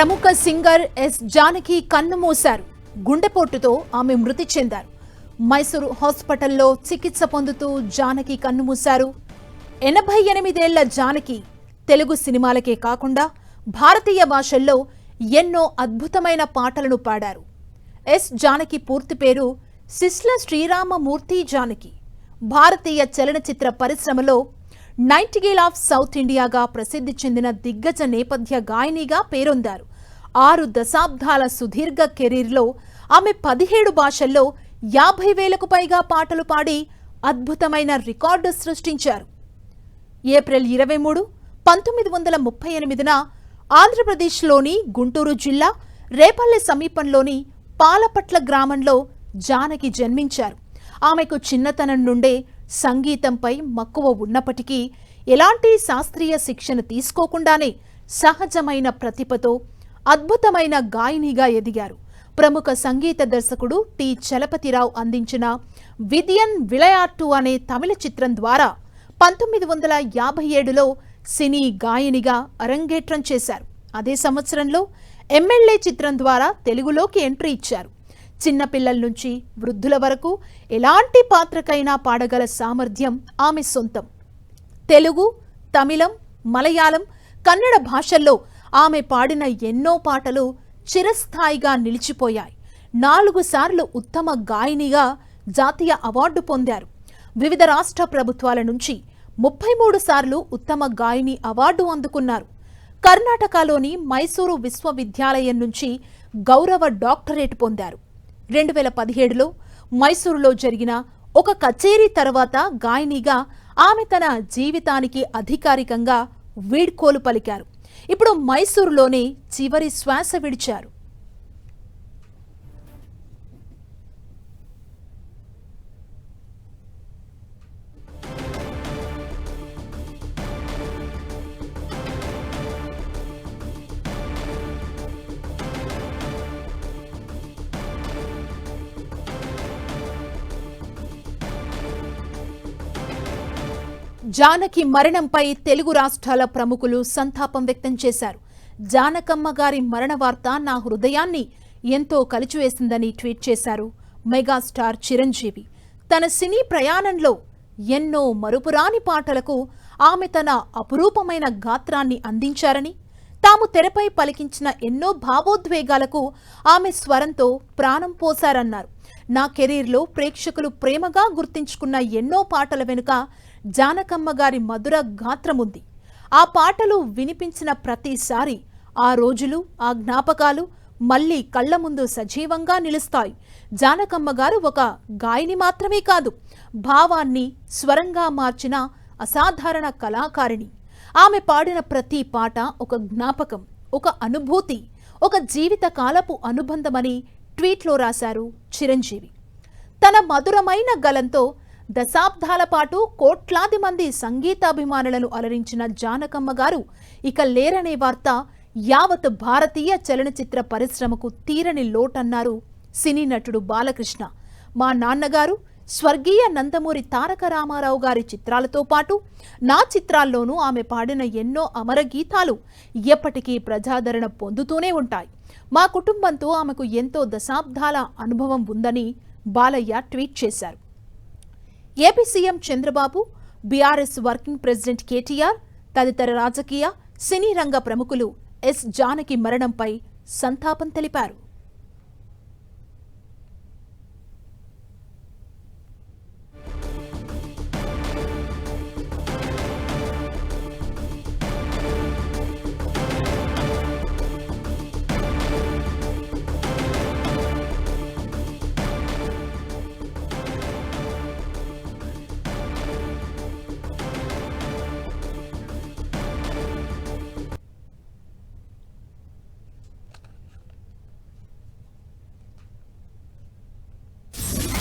ప్రముఖ singer yes Janaki కన్నుమూశారు. గుండెపోటుతో ఆమె మృతి చెందారు. మైసూరు హాస్పిటల్లో చికిత్స పొందుతూ జానకి కన్నుమూశారు. 88 ఏళ్ల జానకి తెలుగు సినిమాలకే కాకుండా భారతీయ భాషల్లో ఎన్నో అద్భుతమైన పాటలను పాడారు. ఎస్ జానకి పూర్తి పేరు సిస్ల శ్రీరామమూర్తి జానకి. భారతీయ చలనచిత్ర పరిశ్రమలో నైటింగేల్ ఆఫ్ సౌత్ ఇండియాగా ప్రసిద్ధి చెందిన దిగ్గజ నేపథ్య గాయనిగా పేరొందారు. 6 దశాబ్దాల సుదీర్ఘ కెరీర్లో ఆమె 17 భాషల్లో 50,000కు పైగా పాటలు పాడి అద్భుతమైన రికార్డు సృష్టించారు. ఏప్రిల్ 23, 1938న ఆంధ్రప్రదేశ్లోని గుంటూరు జిల్లా రేపల్లె సమీపంలోని పాలపట్ల గ్రామంలో జానకి జన్మించారు. ఆమెకు చిన్నతనం నుండే సంగీతంపై మక్కువ ఉన్నప్పటికీ ఎలాంటి శాస్త్రీయ శిక్షణ తీసుకోకుండానే సహజమైన ప్రతిభతో అద్భుతమైన గాయనిగా ఎదిగారు. ప్రముఖ సంగీత దర్శకుడు టి చలపతిరావు అందించిన విదియన్ విళయాట్టు అనే తమిళ చిత్రం ద్వారా 1957లో సినీ గాయనిగా అరంగేట్రం చేశారు. అదే సంవత్సరంలో ఎమ్మెల్యే చిత్రం ద్వారా తెలుగులోకి ఎంట్రీ ఇచ్చారు. చిన్నపిల్లల నుంచి వృద్ధుల వరకు ఎలాంటి పాత్రకైనా పాడగల సామర్థ్యం ఆమె సొంతం. తెలుగు, తమిళం, మలయాళం, కన్నడ భాషల్లో ఆమె పాడిన ఎన్నో పాటలు చిరస్థాయిగా నిలిచిపోయాయి. 4 సార్లు ఉత్తమ గాయనిగా జాతీయ అవార్డు పొందారు. వివిధ రాష్ట్ర ప్రభుత్వాల నుంచి 33 సార్లు ఉత్తమ గాయని అవార్డు అందుకున్నారు. కర్ణాటకలోని మైసూరు విశ్వవిద్యాలయం నుంచి గౌరవ డాక్టరేట్ పొందారు. 2017లో మైసూరులో జరిగిన ఒక కచేరీ తర్వాత గాయనిగా ఆమె తన జీవితానికి అధికారికంగా వీడ్కోలు పలికారు. ఇప్పుడు మైసూరులోనే చివరి శ్వాస విడిచారు. జానకి మరణంపై తెలుగు రాష్ట్రాల ప్రముఖులు సంతాపం వ్యక్తం చేశారు. జానకమ్మ గారి మరణ వార్త నా హృదయాన్ని ఎంతో కలిచివేసిందని ట్వీట్ చేశారు మెగాస్టార్ చిరంజీవి. తన సినీ ప్రయాణంలో ఎన్నో మరుపురాని పాటలకు ఆమె తన అపురూపమైన గాత్రాన్ని అందించారని, తాము తెరపై పలికించిన ఎన్నో భావోద్వేగాలకు ఆమె స్వరంతో ప్రాణం పోశారన్నారు. నా కెరీర్లో ప్రేక్షకులు ప్రేమగా గుర్తించుకున్న ఎన్నో పాటల వెనుక జానకమ్మ గారి మధుర గాత్రముంది. ఆ పాటలు వినిపించిన ప్రతిసారి ఆ రోజులు, ఆ జ్ఞాపకాలు మళ్లీ కళ్ల ముందు సజీవంగా నిలుస్తాయి. జానకమ్మ గారు ఒక గాయని మాత్రమే కాదు, భావాన్ని స్వరంగా మార్చిన అసాధారణ కళాకారిణి. ఆమె పాడిన ప్రతి పాట ఒక జ్ఞాపకం, ఒక అనుభూతి, ఒక జీవితకాలపు అనుబంధమని ట్వీట్లో రాశారు చిరంజీవి. తన మధురమైన గలంతో దశాబ్దాల పాటు కోట్లాది మంది సంగీతాభిమానులను అలరించిన జానకమ్మ గారు ఇక లేరనే వార్త యావత్ భారతీయ చలనచిత్ర పరిశ్రమకు తీరని లోటన్నారు సినీ నటుడు బాలకృష్ణ. మా నాన్నగారు స్వర్గీయ నందమూరి తారక రామారావు గారి చిత్రాలతో పాటు నా చిత్రాల్లోనూ ఆమె పాడిన ఎన్నో అమర గీతాలు ఎప్పటికీ ప్రజాదరణ పొందుతూనే ఉంటాయి. మా కుటుంబంతో ఆమెకు ఎంతో దశాబ్దాల అనుభవం ఉందని బాలయ్య ట్వీట్ చేశారు. AP CM Chandrababu, BRS working president KTR తదితర రాజకీయ, సినీ రంగ ప్రముఖులు ఎస్ జానకి మరణంపై సంతాపం తెలిపారు.